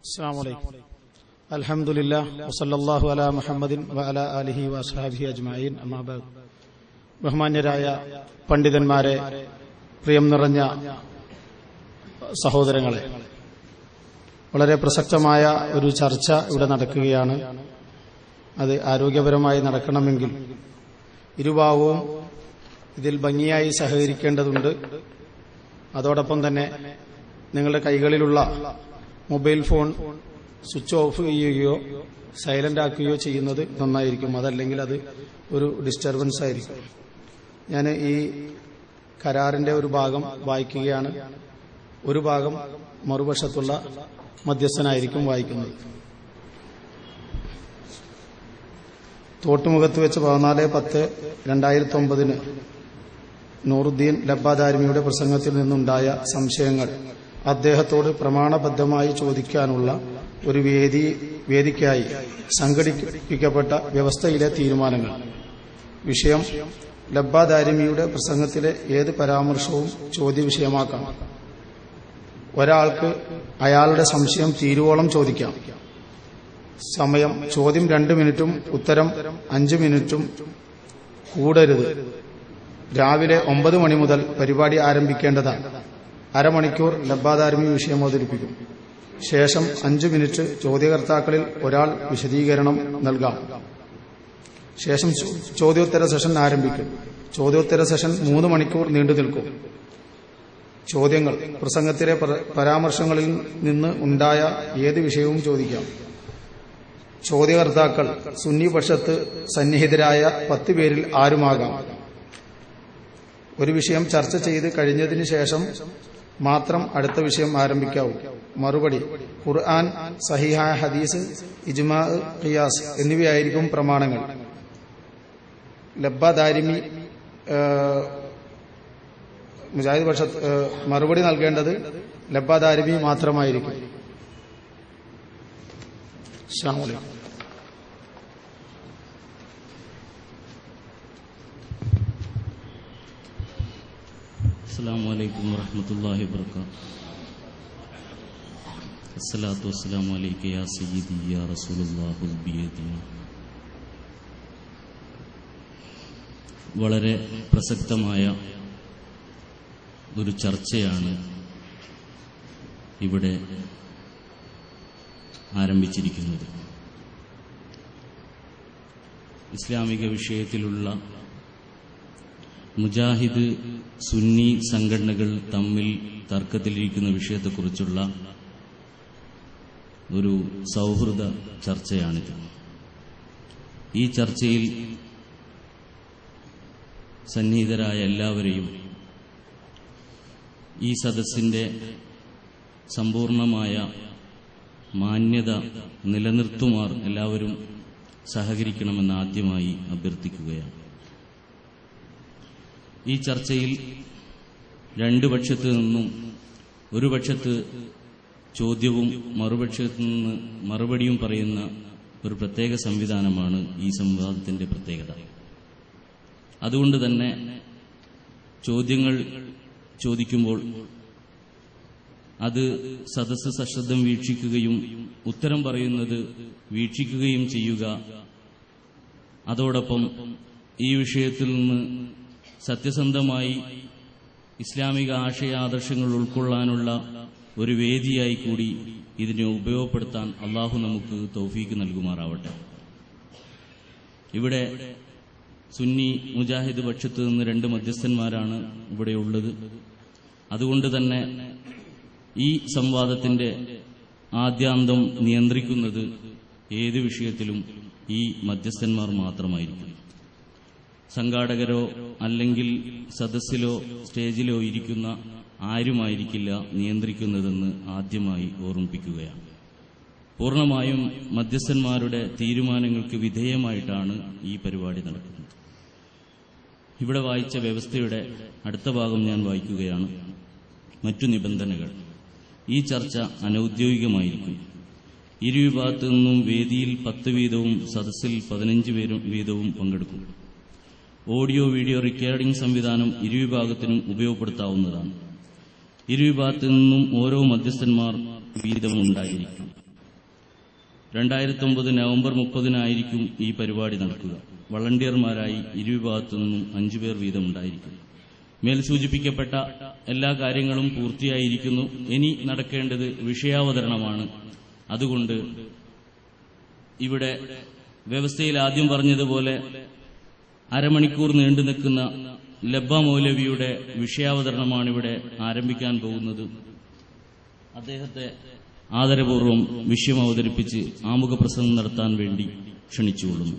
അസ്സലാമു അലൈക്കും. അൽഹംദുലില്ലാഹ് വസല്ലല്ലാഹു അലാ മുഹമ്മദിൻ വഅലാ ആലിഹി വഅസ്ഹാബിഹി അജ്മഈൻ. അമ്മാ ബഅദ്. ബഹുമാന്യരായ പണ്ഡിതന്മാരെ, പ്രിയം നിറഞ്ഞ സഹോദരങ്ങളെ, വളരെ പ്രസക്തമായ ഒരു ചർച്ച ഇവിടെ നടക്കുകയാണ്. അത് ആരോഗ്യപരമായി നടക്കണമെങ്കിൽ ഇരുഭാഗവും ഇതിൽ ഭംഗിയായി സഹകരിക്കേണ്ടതുണ്ട്. അതോടൊപ്പം തന്നെ നിങ്ങളുടെ കൈകളിലുള്ള മൊബൈൽ ഫോൺ സ്വിച്ച് ഓഫ് ചെയ്യുകയോ സൈലന്റ് ആക്കുകയോ ചെയ്യുന്നത് നന്നായിരിക്കും. അതല്ലെങ്കിൽ അത് ഒരു ഡിസ്റ്റർബൻസ് ആയിരിക്കും. ഞാൻ ഈ കരാറിന്റെ ഒരു ഭാഗം വായിക്കുകയാണ്. ഒരു ഭാഗം മറുവശത്തുള്ള മധ്യസ്ഥനായിരിക്കും വായിക്കുന്നത്. തോട്ടുമുഖത്ത് വെച്ച് 14/10/2009 നൂറുദ്ദീൻ ലബ്ബാദാരിമിയുടെ പ്രസംഗത്തിൽ നിന്നുണ്ടായ സംശയങ്ങൾ അദ്ദേഹത്തോട് പ്രമാണബദ്ധമായി ചോദിക്കാനുള്ള ഒരു വേദിക്കായി സംഘടിപ്പിക്കപ്പെട്ട വ്യവസ്ഥയിലെ തീരുമാനങ്ങൾ. വിഷയം: ലബ്ബാദാരിമിയുടെ പ്രസംഗത്തിലെ ഏത് പരാമർശവും ചോദ്യവിഷയമാക്കാം. ഒരാൾക്ക് അയാളുടെ സംശയം തീരുവോളം ചോദിക്കാം. സമയം: ചോദ്യം 2 മിനിറ്റും ഉത്തരം 5 മിനിറ്റും കൂടരുത്. രാവിലെ 9 മണി മുതൽ പരിപാടി ആരംഭിക്കേണ്ടതാണ്. അരമണിക്കൂർ ലബ്ബാദാരിമി വിഷയം അവതരിപ്പിക്കും. ശേഷം 5 മിനിറ്റ് ചോദ്യകർത്താക്കളിൽ ഒരാൾ വിശദീകരണം നൽകാം. ശേഷം ചോദ്യോത്തര സെഷൻ ആരംഭിക്കും. ചോദ്യോത്തര സെഷൻ 3 മണിക്കൂർ നീണ്ടു നിൽക്കും. ചോദ്യങ്ങൾ: പ്രസംഗത്തിലെ പരാമർശങ്ങളിൽ നിന്ന് ഉണ്ടായ ഏത് വിഷയവും ചോദിക്കാം. ചോദ്യകർത്താക്കൾ സുന്നി പക്ഷത്ത് സന്നിഹിതരായ 10 പേരിൽ ആരുമാകാം. ഒരു വിഷയം ചർച്ച ചെയ്ത് കഴിഞ്ഞതിന് ശേഷം മാത്രം അടുത്ത വിഷയം ആരംഭിക്കാവൂ. മറുപടി: ഖുർആൻ, സഹീഹായ ഹദീസ്, ഇജ്മാ, ഖിയാസ് എന്നിവയായിരിക്കും പ്രമാണങ്ങൾ. ലബ്ബാദാരിമി മുജാഹിദ് പക്ഷത്ത് മറുപടി നൽകേണ്ടത് ലബ്ബാദാരിമി മാത്രമായിരിക്കും. അസ്സലാമു അലൈക്കും. അസ്സലാമു അലൈക്കും വറഹ്മത്തുള്ളാഹി വബറകാതുഹു. അസ്സലാത്തു വസ്സലാമു അലൈക യാ സയ്യിദി യാ റസൂലുള്ളാഹി ബിയദി. വളരെ പ്രസക്തമായ ഒരു ചർച്ചയാണ് ഇവിടെ ആരംഭിച്ചിരിക്കുന്നത്. ഇസ്ലാമിക വിഷയത്തിലുള്ള മുജാഹിദ് സുന്നി സംഘടനകൾ തമ്മിൽ തർക്കത്തിലിരിക്കുന്ന വിഷയത്തെക്കുറിച്ചുള്ള ഒരു സൗഹൃദ ചർച്ചയാണിത്. ഈ ചർച്ചയിൽ സന്നിഹിതരായ എല്ലാവരെയും ഈ സദസ്സിന്റെ സമ്പൂർണമായ മാന്യത നിലനിർത്തുമാർ എല്ലാവരും സഹകരിക്കണമെന്ന് ആദ്യമായി അഭ്യർത്ഥിക്കുകയാണ്. ഈ ചർച്ചയിൽ 2 പക്ഷത്തു നിന്നും ഒരു പക്ഷത്ത് ചോദ്യവും മറുപക്ഷത്തു നിന്ന് മറുപടിയും പറയുന്ന ഒരു പ്രത്യേക സംവിധാനമാണ് ഈ സംവാദത്തിന്റെ പ്രത്യേകത. അതുകൊണ്ട് തന്നെ ചോദ്യങ്ങൾ ചോദിക്കുമ്പോൾ അത് സദസ്സ് സശ്രദ്ധം വീക്ഷിക്കുകയും ഉത്തരം പറയുന്നത് വീക്ഷിക്കുകയും ചെയ്യുക. അതോടൊപ്പം ഈ വിഷയത്തിൽ നിന്ന് സത്യസന്ധമായി ഇസ്ലാമിക ആശയാദർശങ്ങൾ ഉൾക്കൊള്ളാനുള്ള ഒരു വേദിയായി കൂടി ഇതിനെ ഉപയോഗപ്പെടുത്താൻ അള്ളാഹു നമുക്ക് തൗഫീക്ക് നൽകുമാറാവട്ടെ. ഇവിടെ സുന്നി മുജാഹിദ് പക്ഷത്ത് നിന്ന് 2 മധ്യസ്ഥന്മാരാണ് ഇവിടെയുള്ളത്. അതുകൊണ്ട് തന്നെ ഈ സംവാദത്തിന്റെ ആദ്യാന്തം നിയന്ത്രിക്കുന്നത് ഏത് വിഷയത്തിലും ഈ മധ്യസ്ഥന്മാർ മാത്രമായിരിക്കും. സംഘാടകരോ അല്ലെങ്കിൽ സദസ്സിലോ സ്റ്റേജിലോ ഇരിക്കുന്ന ആരുമായിരിക്കില്ല നിയന്ത്രിക്കുന്നതെന്ന് ആദ്യമായി ഓർമ്മിപ്പിക്കുകയാണ്. പൂർണ്ണമായും മധ്യസ്ഥന്മാരുടെ തീരുമാനങ്ങൾക്ക് വിധേയമായിട്ടാണ് ഈ പരിപാടി നടക്കുന്നത്. ഇവിടെ വായിച്ച വ്യവസ്ഥയുടെ അടുത്ത ഭാഗം ഞാൻ വായിക്കുകയാണ്. മറ്റു നിബന്ധനകൾ: ഈ ചർച്ച അനൌദ്യോഗികമായിരിക്കും. ഇരുവിഭാഗത്തു നിന്നും വേദിയിൽ 10 വീതവും സദസ്സിൽ 15 വീതവും പങ്കെടുക്കും. ഓഡിയോ വീഡിയോ റെക്കോർഡിംഗ് സംവിധാനം ഇരുവിഭാഗത്തിനും ഉപയോഗപ്പെടുത്താവുന്നതാണ്. ഇരുവിഭാഗത്തു നിന്നും ഓരോ മധ്യസ്ഥന്മാർ വീതമുണ്ടായിരിക്കും. 2009 നവംബർ 30-നായിരിക്കും ഈ പരിപാടി നടക്കുക. വളണ്ടിയർമാരായി ഇരുവിഭാഗത്തു നിന്നും 5 പേർ വീതമുണ്ടായിരിക്കും. മേൽ സൂചിപ്പിക്കപ്പെട്ട എല്ലാ കാര്യങ്ങളും പൂർത്തിയായിരിക്കുന്നു. ഇനി നടക്കേണ്ടത് വിഷയാവതരണമാണ്. അതുകൊണ്ട് ഇവിടെ വ്യവസ്ഥയിൽ ആദ്യം പറഞ്ഞതുപോലെ അരമണിക്കൂർ നീണ്ടു നിൽക്കുന്ന ലബ്ബ മൗലവിയുടെ വിഷയാവതരണമാണ് ഇവിടെ ആരംഭിക്കാൻ പോകുന്നത്. അദ്ദേഹത്തെ ആദരപൂർവ്വം വിഷയം അവതരിപ്പിച്ച് ആമുഖ പ്രസംഗം നടത്താൻ വേണ്ടി ക്ഷണിച്ചുകൊള്ളുന്നു.